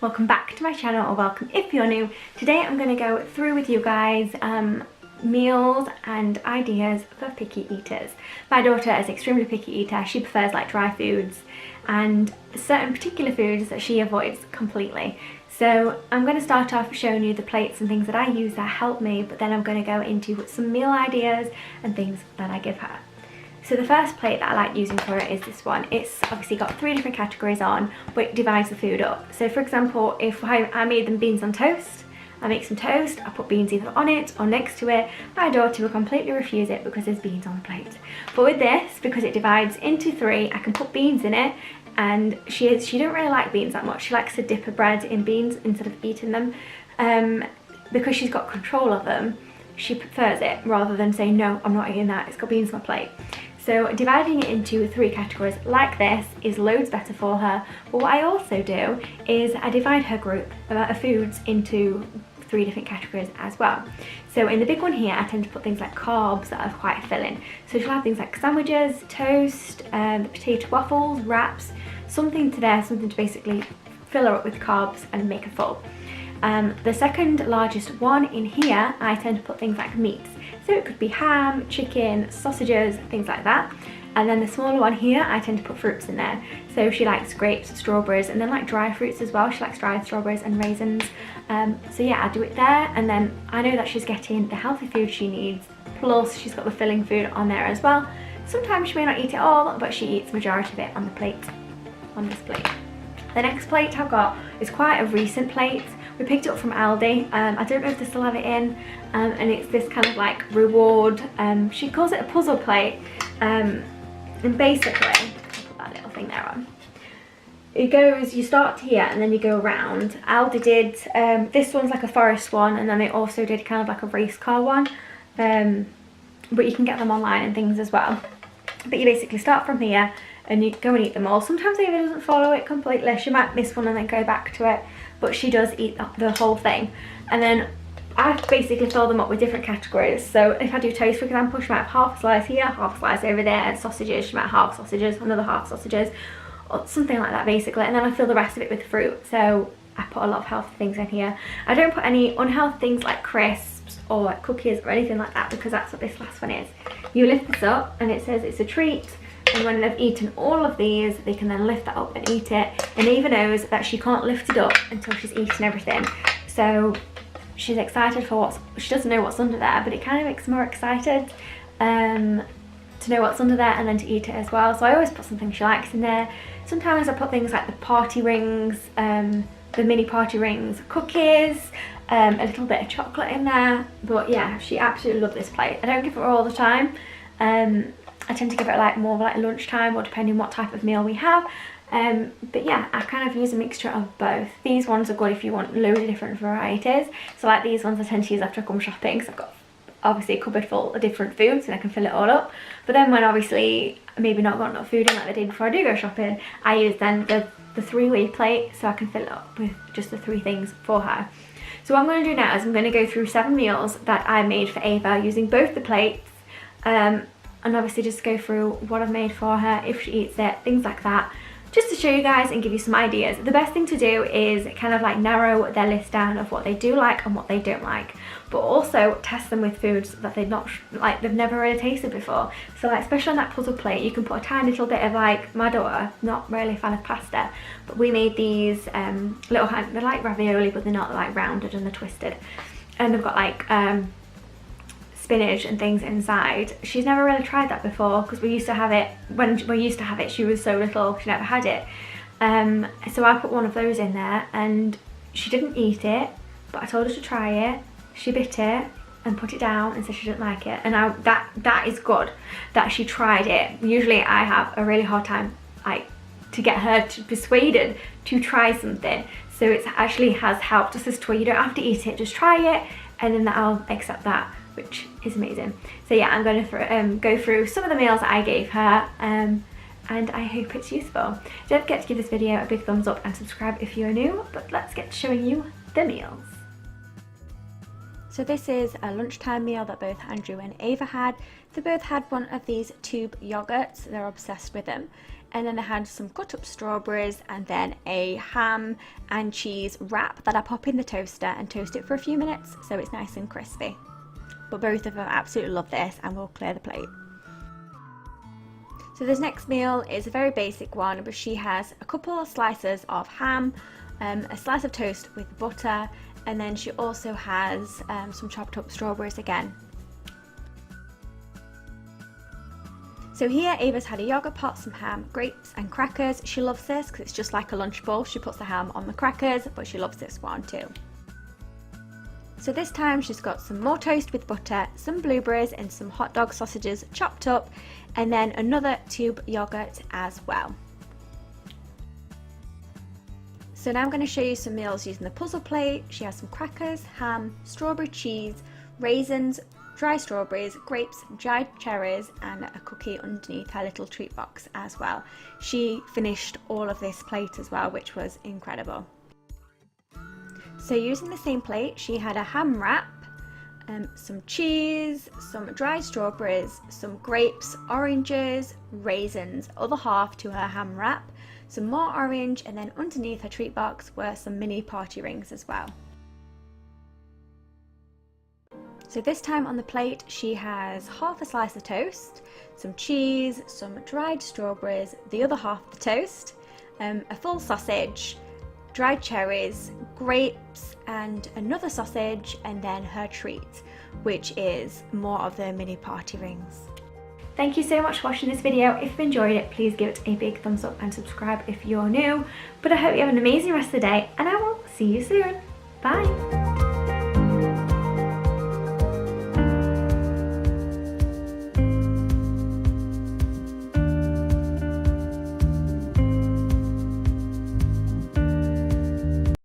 welcome back to my channel, or welcome if you're new. Today I'm going to go through with you guys meals and ideas for picky eaters. My daughter is an extremely picky eater. She prefers like dry foods and certain particular foods that she avoids completely. So I'm going to start off showing you the plates and things that I use that help me, but then I'm going to go into some meal ideas and things that I give her. So the first plate that I like using for it is this one. It's obviously got 3 different categories on, but it divides the food up. So for example, if I made them beans on toast, I make some toast, I put beans either on it or next to it. My daughter will completely refuse it because there's beans on the plate. But with this, because it divides into 3, I can put beans in it, and she don't really like beans that much. She likes to dip her bread in beans instead of eating them. Because she's got control of them, she prefers it rather than saying, no, I'm not eating that, it's got beans on my plate. So dividing it into 3 categories like this is loads better for her. But what I also do is I divide her group of foods into 3 different categories as well. So in the big one here, I tend to put things like carbs that are quite filling. So she'll have things like sandwiches, toast, potato waffles, wraps, something to basically fill her up with carbs and make her full. The second largest one in here, I tend to put things like meats. So it could be ham, chicken, sausages, things like that. And then the smaller one here, I tend to put fruits in there. So she likes grapes, strawberries, and then like dry fruits as well. She likes dried strawberries and raisins. So yeah, I do it there, and then I know that she's getting the healthy food she needs, plus she's got the filling food on there as well. Sometimes she may not eat it all, but she eats majority of it on the plate, on this plate. The next plate I've got is quite a recent plate. We picked it up from Aldi. I don't know if they still have it in, and it's this kind of like reward. She calls it a puzzle plate, and basically, I'll put that little thing there on. It goes, you start here and then you go around. Aldi did, this one's like a forest one, and then they also did kind of like a race car one, but you can get them online and things as well. But you basically start from here and you go and eat them all. Sometimes Ava doesn't follow it completely. She might miss one and then go back to it, but she does eat the whole thing. And then I basically fill them up with different categories. So if I do toast, for example, she might have half a slice here, half a slice over there, and sausages, she might have half sausages, another half sausages, or something like that basically. And then I fill the rest of it with fruit. So I put a lot of healthy things in here. I don't put any unhealthy things like crisps or like cookies or anything like that, because that's what this last one is. You lift this up and it says it's a treat, and when they've eaten all of these, they can then lift that up and eat it. And Ava knows that she can't lift it up until she's eaten everything. So she's excited for she doesn't know what's under there, but it kind of makes her more excited to know what's under there and then to eat it as well. So I always put something she likes in there. Sometimes I put things like the party rings, the mini party rings, cookies, a little bit of chocolate in there. But yeah, she absolutely loves this plate. I don't give it her all the time. I tend to give it like more like lunchtime, or depending what type of meal we have. But yeah, I kind of use a mixture of both. These ones are good if you want loads of different varieties. So like these ones I tend to use after I come shopping, so I've got obviously a cupboard full of different foods and I can fill it all up. But then when obviously maybe not got enough food in like the day before I do go shopping, I use then the 3-way plate, so I can fill it up with just the 3 things for her. So what I'm going to do now is I'm going to go through 7 meals that I made for Ava using both the plates, and obviously just go through what I've made for her, if she eats it, things like that, just to show you guys and give you some ideas. The best thing to do is kind of like narrow their list down of what they do like and what they don't like, but also test them with foods that they've never really tasted before. So like, especially on that puzzle plate, you can put a tiny little bit of like, my daughter, not really a fan of pasta, but we made these little, they're like ravioli, but they're not like rounded and they're twisted, and they've got like spinach and things inside. She's never really tried that before, because we used to have it when we used to have it, she was so little, she never had it. So I put one of those in there and she didn't eat it, but I told her to try it. She bit it and put it down and said she didn't like it, and that is good that she tried it. Usually I have a really hard time like to get her to persuaded to try something, so it actually has helped us as to where you don't have to eat it, just try it, and then I'll accept that, which is amazing. So yeah, I'm going to go through some of the meals that I gave her, and I hope it's useful. Don't forget to give this video a big thumbs up and subscribe if you're new, but let's get to showing you the meals. So this is a lunchtime meal that both Andrew and Ava had. They both had one of these tube yogurts. They're obsessed with them. And then I had some cut up strawberries and then a ham and cheese wrap that I pop in the toaster and toast it for a few minutes so it's nice and crispy. But both of them absolutely love this and will clear the plate. So this next meal is a very basic one, but she has a couple of slices of ham, a slice of toast with butter, and then she also has some chopped up strawberries again. So here Ava's had a yogurt pot, some ham, grapes and crackers. She loves this because it's just like a lunch bowl. She puts the ham on the crackers, but she loves this one too. So this time she's got some more toast with butter, some blueberries and some hot dog sausages chopped up, and then another tube yogurt as well. So now I'm going to show you some meals using the puzzle plate. She has some crackers, ham, strawberry cheese, raisins, dry strawberries, grapes, dried cherries, and a cookie underneath her little treat box as well. She finished all of this plate as well, which was incredible. So using the same plate, she had a ham wrap, some cheese, some dried strawberries, some grapes, oranges, raisins, other half to her ham wrap, some more orange, and then underneath her treat box were some mini party rings as well. So this time on the plate she has half a slice of toast, some cheese, some dried strawberries, the other half of the toast, a full sausage, dried cherries, grapes and another sausage, and then her treat, which is more of the mini party rings. Thank you so much for watching this video. If you enjoyed it, please give it a big thumbs up and subscribe if you're new. But I hope you have an amazing rest of the day and I will see you soon. Bye!